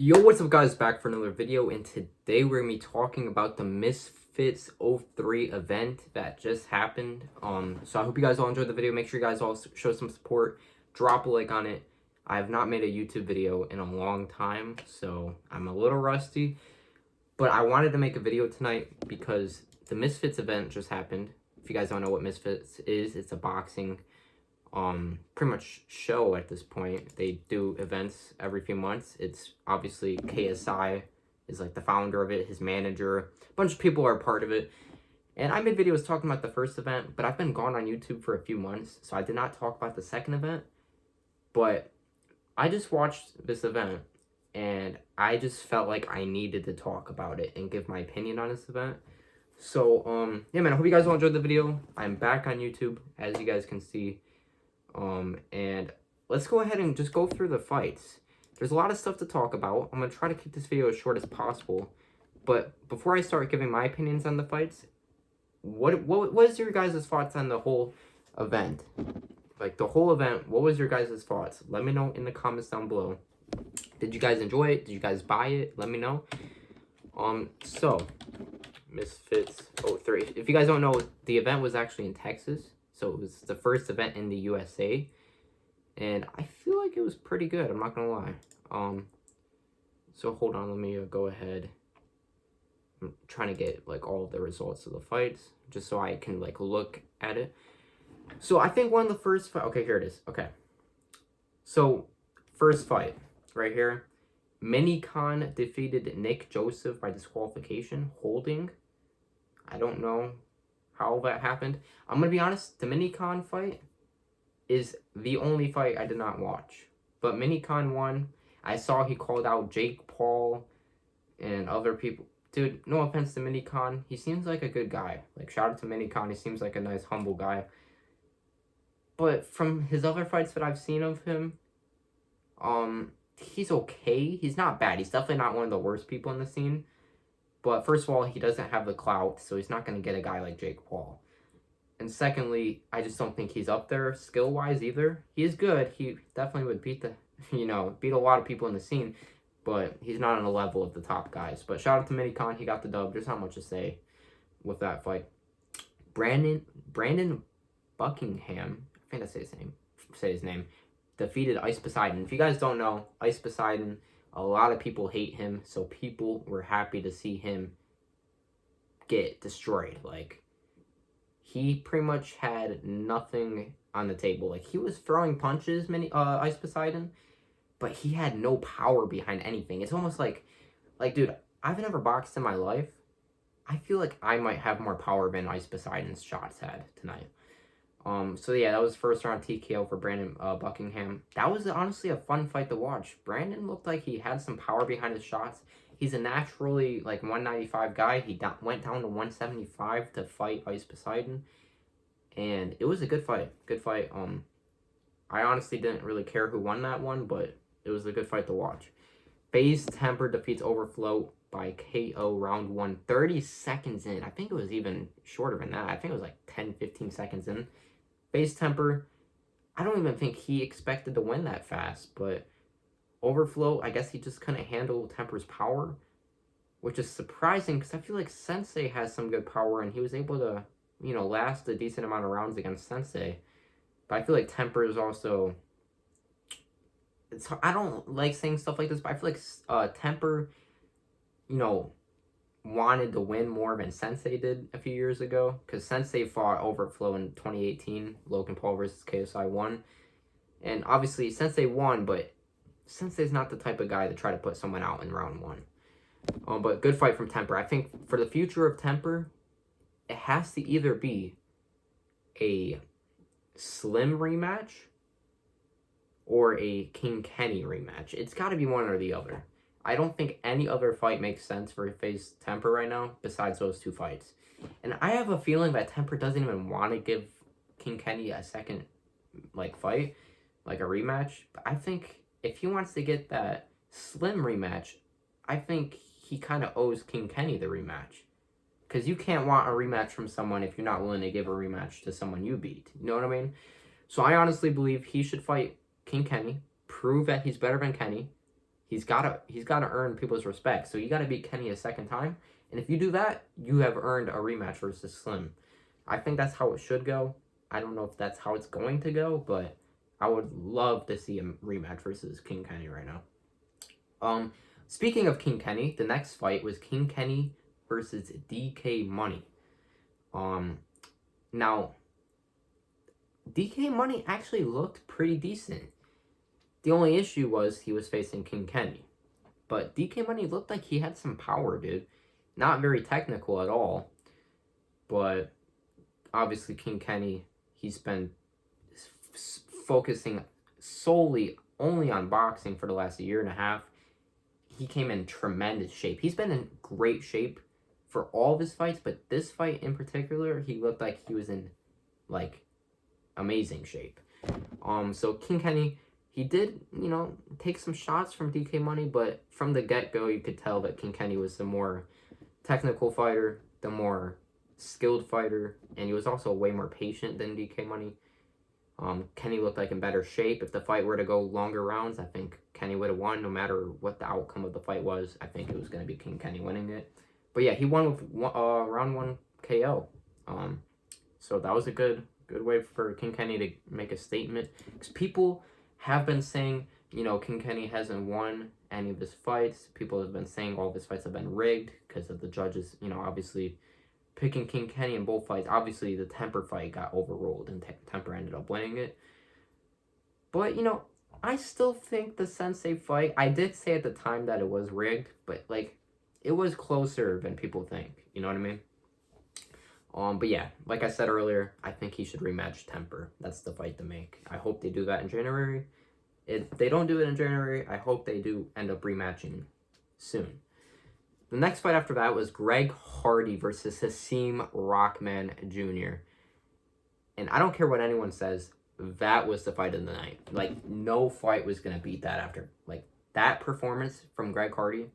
Yo, what's up guys, back for another video, and today we're going to be talking about the Misfits 03 event that just happened. So I hope you guys all enjoyed the video. Make sure you guys all show some support, drop a like on it. I have not made a YouTube video in a long time, so I'm a little rusty, but I wanted to make a video tonight because the Misfits event just happened. If you guys don't know what Misfits is, it's a boxing pretty much show at this point. They do events every few months. It's obviously KSI is like the founder of it, his manager, a bunch of people are part of it. And I made videos talking about the first event, but I've been gone on YouTube for a few months, so I did not talk about the second event. But I just watched this event and I just felt like I needed to talk about it and give my opinion on this event. So yeah man, I hope you guys all enjoyed the video. I'm back on YouTube, as you guys can see. And let's go ahead and just go through the fights. There's a lot of stuff to talk about. I'm going to try to keep this video as short as possible. But before I start giving my opinions on the fights, what is your guys' thoughts on the whole event? Like, the whole event, what was your guys' thoughts? Let me know in the comments down below. Did you guys enjoy it? Did you guys buy it? Let me know. So, Misfits 03. If you guys don't know, the event was actually in Texas. So it was the first event in the USA, and I feel like it was pretty good. I'm not gonna lie. So hold on, let me go ahead. I'm trying to get like all of the results of the fights, just so I can like look at it. So I think one of the first okay, here it is. Okay. So first fight right here, Mini Khan defeated Nick Joseph by disqualification, holding. I don't know how that happened. I'm gonna be honest, the Mini Khan fight is the only fight I did not watch. But Mini Khan won. I saw he called out Jake Paul and other people. Dude, no offense to Mini Khan. He seems like a good guy. Like, shout out to Mini Khan. He seems like a nice, humble guy. But from his other fights that I've seen of him, he's okay. He's not bad. He's definitely not one of the worst people in the scene. But first of all, he doesn't have the clout, so he's not going to get a guy like Jake Paul. And secondly, I just don't think he's up there skill-wise either. He is good. He definitely would beat beat a lot of people in the scene, but he's not on the level of the top guys. But shout out to Mini Khan. He got the dub. There's not much to say with that fight. Brandon Buckingham, I think I say his name, defeated Ice Poseidon. If you guys don't know, Ice Poseidon, a lot of people hate him, so people were happy to see him get destroyed. Like, he pretty much had nothing on the table. Like, he was throwing punches, Ice Poseidon, but he had no power behind anything. It's almost like, dude, I've never boxed in my life. I feel like I might have more power than Ice Poseidon's shots had tonight. So yeah, that was first round TKO for Brandon Buckingham. That was honestly a fun fight to watch. Brandon looked like he had some power behind his shots. He's a naturally like 195 guy. He went down to 175 to fight Ice Poseidon, and it was a good fight. Good fight. I honestly didn't really care who won that one, but it was a good fight to watch. FaZe Temper defeats Overflow by KO round 1, 30 seconds in. I think it was even shorter than that. I think it was like 10-15 seconds in. FaZe Temper, I don't even think he expected to win that fast, but Overflow, I guess he just couldn't handle Temper's power, which is surprising because I feel like Sensei has some good power and he was able to, last a decent amount of rounds against Sensei. But I feel like Temper is also, I don't like saying stuff like this, but I feel like Temper, wanted to win more than Sensei did a few years ago, because Sensei fought Overflow in 2018, Logan Paul versus KSI won, and obviously Sensei won, but Sensei's not the type of guy to try to put someone out in round 1. But good fight from Temper. I think for the future of Temper, it has to either be a Slim rematch or a King Kenny rematch. It's got to be one or the other. I don't think any other fight makes sense for FaZe Temper right now besides those two fights. And I have a feeling that Temper doesn't even want to give King Kenny a second fight, like a rematch. But I think if he wants to get that Slim rematch, I think he kind of owes King Kenny the rematch. Because you can't want a rematch from someone if you're not willing to give a rematch to someone you beat. You know what I mean? So I honestly believe he should fight King Kenny, prove that he's better than Kenny. He's gotta earn people's respect. So you gotta beat Kenny a second time. And if you do that, you have earned a rematch versus Slim. I think that's how it should go. I don't know if that's how it's going to go, but I would love to see a rematch versus King Kenny right now. Speaking of King Kenny, the next fight was King Kenny versus DK Money. Now, DK Money actually looked pretty decent. The only issue was he was facing King Kenny. But DK Money looked like he had some power, dude. Not very technical at all. But obviously King Kenny, he's been focusing solely only on boxing for the last year and a half. He came in tremendous shape. He's been in great shape for all of his fights, but this fight in particular, he looked like he was in, like, amazing shape. So King Kenny, he did, you know, take some shots from DK Money, but from the get-go, you could tell that King Kenny was the more technical fighter, the more skilled fighter, and he was also way more patient than DK Money. Kenny looked like in better shape. If the fight were to go longer rounds, I think Kenny would have won no matter what the outcome of the fight was. I think it was going to be King Kenny winning it. But yeah, he won with round 1 KO. So that was a good way for King Kenny to make a statement. Because people have been saying, you know, King Kenny hasn't won any of his fights. People have been saying all of his fights have been rigged because of the judges, you know, obviously picking King Kenny in both fights. Obviously, the Temper fight got overruled, and Temper ended up winning it. But, you know, I still think the Sensei fight, I did say at the time that it was rigged, but, like, it was closer than people think. You know what I mean? But yeah, like I said earlier, I think he should rematch Temper. That's the fight to make. I hope they do that in January. If they don't do it in January, I hope they do end up rematching soon. The next fight after that was Greg Hardy versus Hasim Rahman Jr. And I don't care what anyone says, that was the fight of the night. Like, no fight was going to beat that after. Like, that performance from Greg Hardy,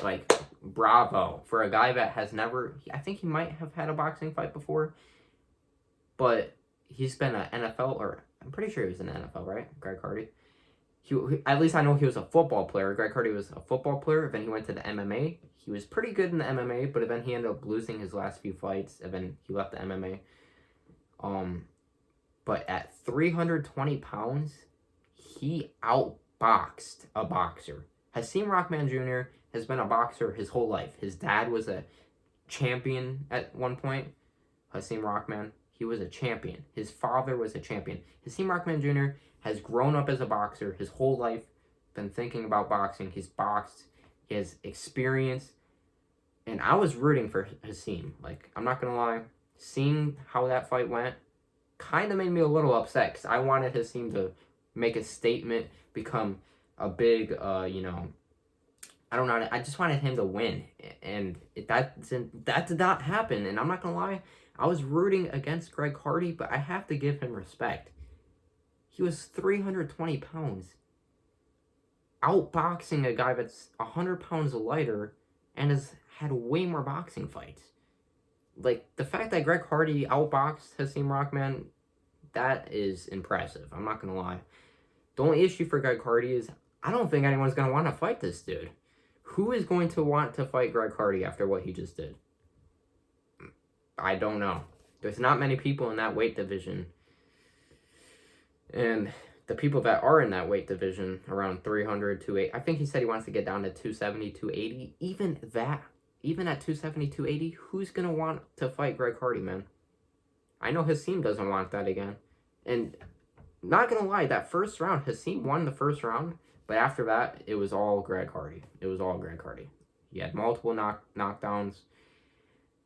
like, bravo. For a guy that has never, I think he might have had a boxing fight before, but he's been an NFL, or I'm pretty sure he was in the NFL, right? Greg Hardy. At least I know he was a football player. Greg Hardy was a football player. Then he went to the MMA. He was pretty good in the MMA, but then he ended up losing his last few fights, and then he left the MMA. But at 320 pounds, he outboxed a boxer. Hasim Rahman Jr. has been a boxer his whole life. His dad was a champion at one point. Hasim Rahman, he was a champion. His father was a champion. Hasim Rahman Jr. has grown up as a boxer his whole life, been thinking about boxing. He's boxed. He has experience. And I was rooting for Hasim. Like, I'm not going to lie. Seeing how that fight went kind of made me a little upset because I wanted Hasim to make a statement, become a big, you know, I don't know. I just wanted him to win. And that did not happen. And I'm not going to lie. I was rooting against Greg Hardy, but I have to give him respect. He was 320 pounds, outboxing a guy that's 100 pounds lighter and has had way more boxing fights. Like, the fact that Greg Hardy outboxed Hasim Rahman, that is impressive. I'm not going to lie. The only issue for Greg Hardy is I don't think anyone's going to want to fight this dude. Who is going to want to fight Greg Hardy after what he just did? I don't know. There's not many people in that weight division. And the people that are in that weight division, around 300, 280, I think he said he wants to get down to 270, 280. Even at 270, 280, who's going to want to fight Greg Hardy, man? I know Hasim doesn't want that again. And not going to lie, that first round, Hasim won the first round. But after that, it was all Greg Hardy. It was all Greg Hardy. He had multiple knockdowns.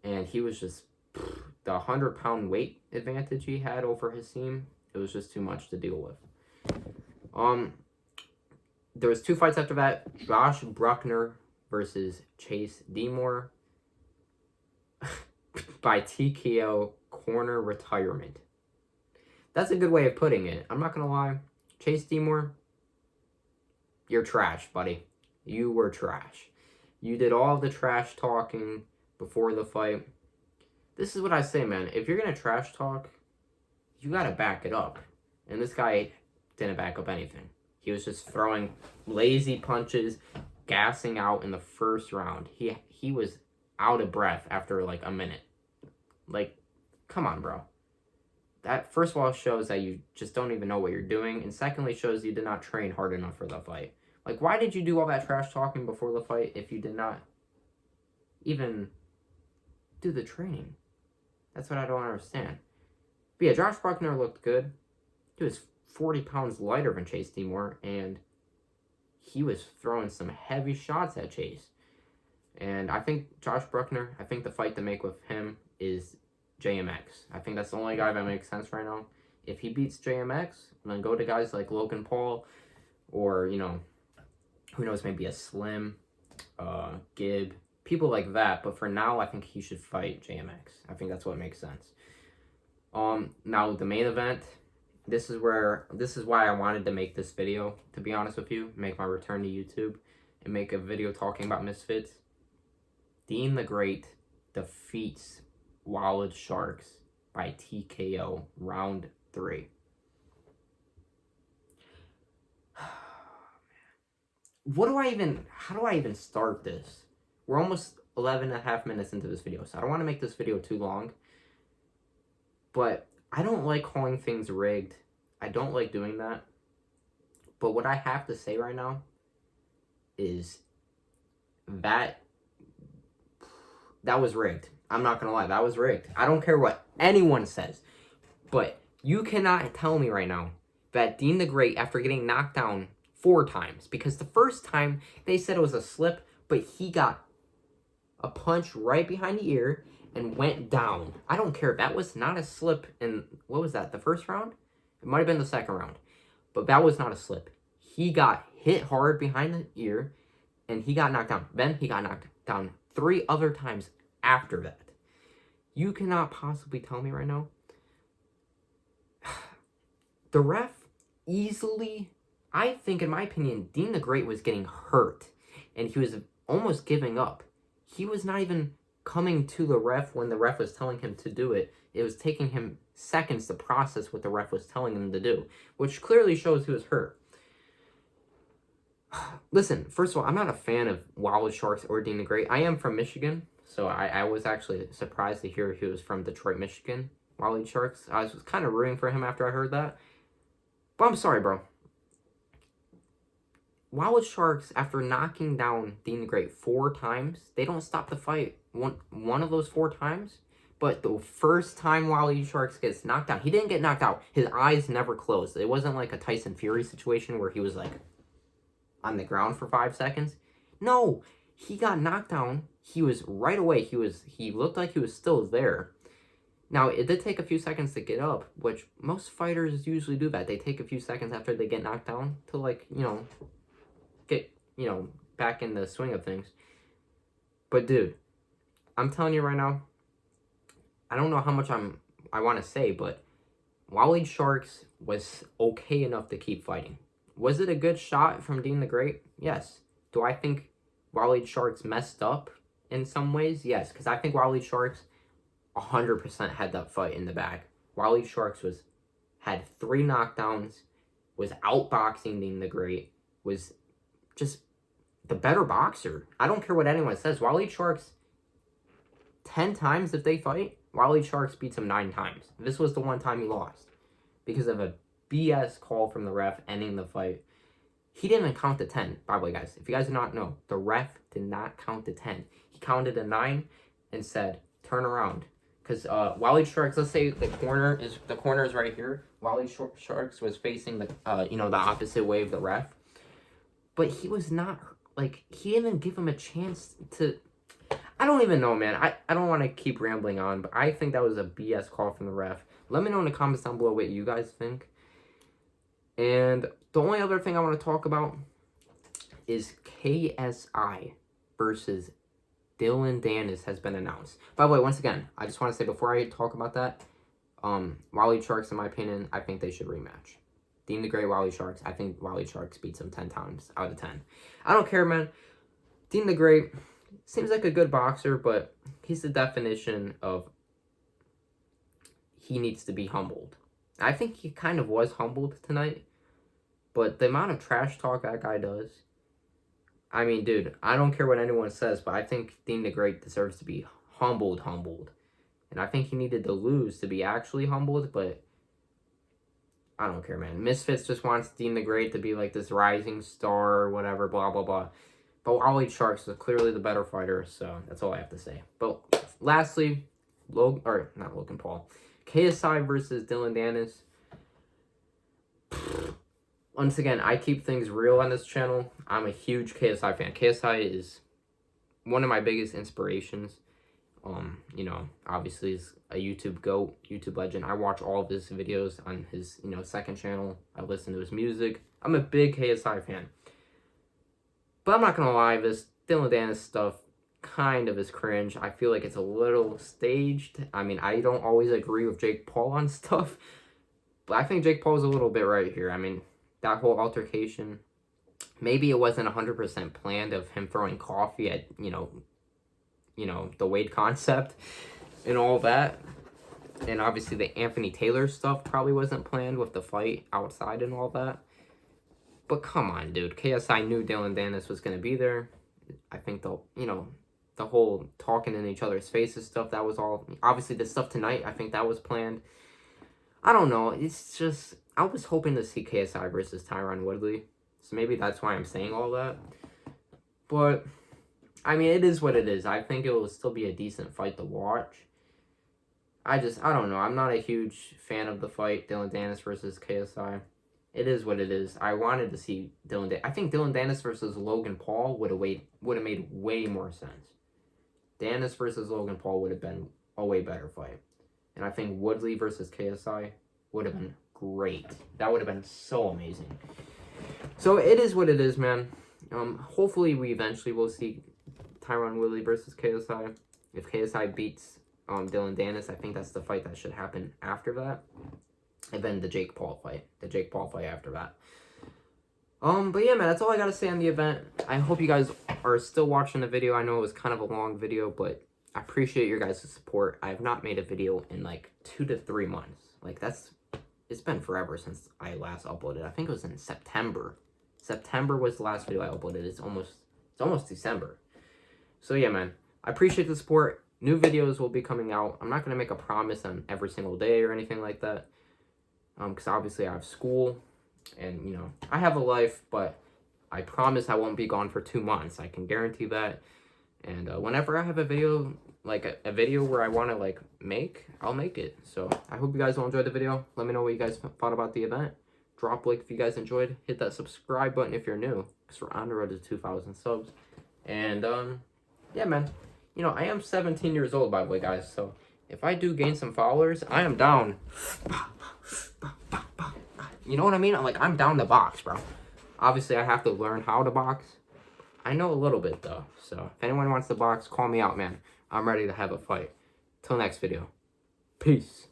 And he was just, the 100-pound weight advantage he had over Hasim, it was just too much to deal with. There was 2 fights after that. Josh Bruckner versus Chase Demore by TKO corner retirement. That's a good way of putting it. I'm not going to lie. Chase Demore, you're trash, buddy. You were trash. You did all the trash talking before the fight. This is what I say, man. If you're going to trash talk, you got to back it up. And this guy didn't back up anything. He was just throwing lazy punches, gassing out in the first round. He was out of breath after like a minute. Like, come on, bro. That, first of all, shows that you just don't even know what you're doing, and secondly, shows you did not train hard enough for the fight. Like, why did you do all that trash talking before the fight if you did not even do the training? That's what I don't understand. But yeah, Josh Bruckner looked good. He was 40 pounds lighter than Chase Seymour, and he was throwing some heavy shots at Chase. And I think Josh Bruckner, I think the fight to make with him is JMX. I think that's the only guy that makes sense right now. If he beats JMX, then go to guys like Logan Paul, or, you know, who knows, maybe a Slim, Gibb, people like that. But for now, I think he should fight JMX. I think that's what makes sense. Now the main event, this is why I wanted to make this video, to be honest with you, make my return to YouTube and make a video talking about Misfits. Deen the Great defeats Walid Sharks by TKO round 3. How do I even start this? We're almost 11 and a half minutes into this video, so I don't want to make this video too long. But I don't like calling things rigged. I don't like doing that. But what I have to say right now is that was rigged. I'm not going to lie. That was rigged. I don't care what anyone says. But you cannot tell me right now that Deen the Great, after getting knocked down 4 times, because the first time they said it was a slip, but he got a punch right behind the ear and went down. I don't care. That was not a slip in, what was that, the first round? It might have been the second round. But that was not a slip. He got hit hard behind the ear, and he got knocked down. Then he got knocked down 3 other times after that. You cannot possibly tell me right now. The ref easily, I think, in my opinion, Deen the Great was getting hurt, and he was almost giving up. He was not even coming to the ref when the ref was telling him to do it. It was taking him seconds to process what the ref was telling him to do, which clearly shows he was hurt. Listen, first of all, I'm not a fan of Walid Sharks or Deen the Great. I am from Michigan, so I was actually surprised to hear he was from Detroit, Michigan. Walid Sharks. I was kind of rooting for him after I heard that. But I'm sorry, bro. Walid Sharks, after knocking down Deen the Great 4 times, they don't stop the fight one of those 4 times. But the first time Walid Sharks gets knocked out, he didn't get knocked out. His eyes never closed. It wasn't like a Tyson Fury situation where he was like on the ground for 5 seconds. No, he got knocked down. He was right away. He looked like he was still there. Now, it did take a few seconds to get up, which most fighters usually do that. They take a few seconds after they get knocked down to, like, you know, get, you know, back in the swing of things. But, dude, I'm telling you right now, I don't know how much I want to say, but Walid Sharks was okay enough to keep fighting. Was it a good shot from Deen the Great? Yes. Do I think Walid Sharks messed up in some ways? Yes, because I think Walid Sharks 100% had that fight in the bag. Walid Sharks had 3 knockdowns, was outboxing Deen the Great, was just the better boxer. I don't care what anyone says. Walid Sharks, 10 times if they fight, Walid Sharks beats him 9 times. This was the one time he lost because of a BS call from the ref ending the fight. He didn't even count to 10, by the way, guys. If you guys do not know, the ref did not count to 10. He counted to 9 and said, turn around. Because Walid Sharks, let's say the corner is right here. Walid Sharks was facing the the opposite way of the ref. But he was not, like, he didn't even give him a chance to, I don't even know, man. I don't want to keep rambling on, but I think that was a BS call from the ref. Let me know in the comments down below what you guys think. And the only other thing I want to talk about is KSI versus Dillan Danis has been announced. By the way, once again, I just want to say before I talk about that, Walid Sharks, in my opinion, I think they should rematch. Deen the Great, Walid Sharks, I think Walid Sharks beats him 10 times out of 10. I don't care, man. Deen the Great seems like a good boxer, but he's the definition of he needs to be humbled. I think he kind of was humbled tonight, But the amount of trash talk that guy does, I mean, dude, I don't care what anyone says, but I think Deen the Great deserves to be humbled. And I think he needed to lose to be actually humbled, but I don't care, man. Misfits just wants Deen the Great to be like this rising star or whatever, blah, blah, blah. But Walid Sharks is clearly the better fighter, so that's all I have to say. But lastly, not Logan Paul. KSI versus Dillan Danis. Once again, I keep things real on this channel. I'm a huge KSI fan. KSI is one of my biggest inspirations. You know, obviously he's a YouTube GOAT, YouTube legend. I watch all of his videos on his, you know, second channel. I listen to his music. I'm a big KSI fan. But I'm not gonna lie, this Dillan Danis stuff kind of is cringe. I feel like it's a little staged. I mean, I don't always agree with Jake Paul on stuff, but I think Jake Paul's a little bit right here. I mean, that whole altercation, maybe it wasn't 100% planned of him throwing coffee at, you know, the Wade concept and all that. And obviously the Anthony Taylor stuff probably wasn't planned with the fight outside and all that. But come on, dude. KSI knew Dillan Danis was going to be there. I think the whole talking in each other's faces stuff, that was all... Obviously, the stuff tonight, I think that was planned. I don't know. It's just... I was hoping to see KSI versus Tyron Woodley. So maybe that's why I'm saying all that. But, I mean, it is what it is. I think it will still be a decent fight to watch. I don't know. I'm not a huge fan of the fight, Dillan Danis versus KSI. It is what it is. I wanted to see Dillan Danis. I think Dillan Danis versus Logan Paul would have made way more sense. Danis versus Logan Paul would have been a way better fight. And I think Woodley versus KSI would have been great. That would have been so amazing. So it is what it is, man. Hopefully we eventually will see Tyron Woodley versus KSI. If KSI beats Dillan Danis, I think that's the fight that should happen after that. And then the Jake Paul fight. The Jake Paul fight after that. But yeah, man, that's all I gotta say on the event. I hope you guys are still watching the video. I know it was kind of a long video, but I appreciate your guys' support. I have not made a video in like 2 to 3 months. Like, it's been forever since I last uploaded. I think it was in September. September was the last video I uploaded. It's almost December. So yeah, man, I appreciate the support. New videos will be coming out. I'm not gonna make a promise on every single day or anything like that. Because obviously I have school and, you know, I have a life, but I promise I won't be gone for 2 months. I can guarantee that. And whenever I have a video, like a video where I want to, like, I'll make it. So I hope you guys will enjoy the video. Let me know what you guys thought about the event. Drop a like if you guys enjoyed. Hit that subscribe button if you're new, because we're on the road to 2,000 subs. And, yeah, man. You know, I am 17 years old, by the way, guys. So if I do gain some followers, I am down. You know what I mean? I'm down to box, bro. Obviously, I have to learn how to box. I know a little bit, though. So if anyone wants to box, call me out, man. I'm ready to have a fight. Till next video. Peace.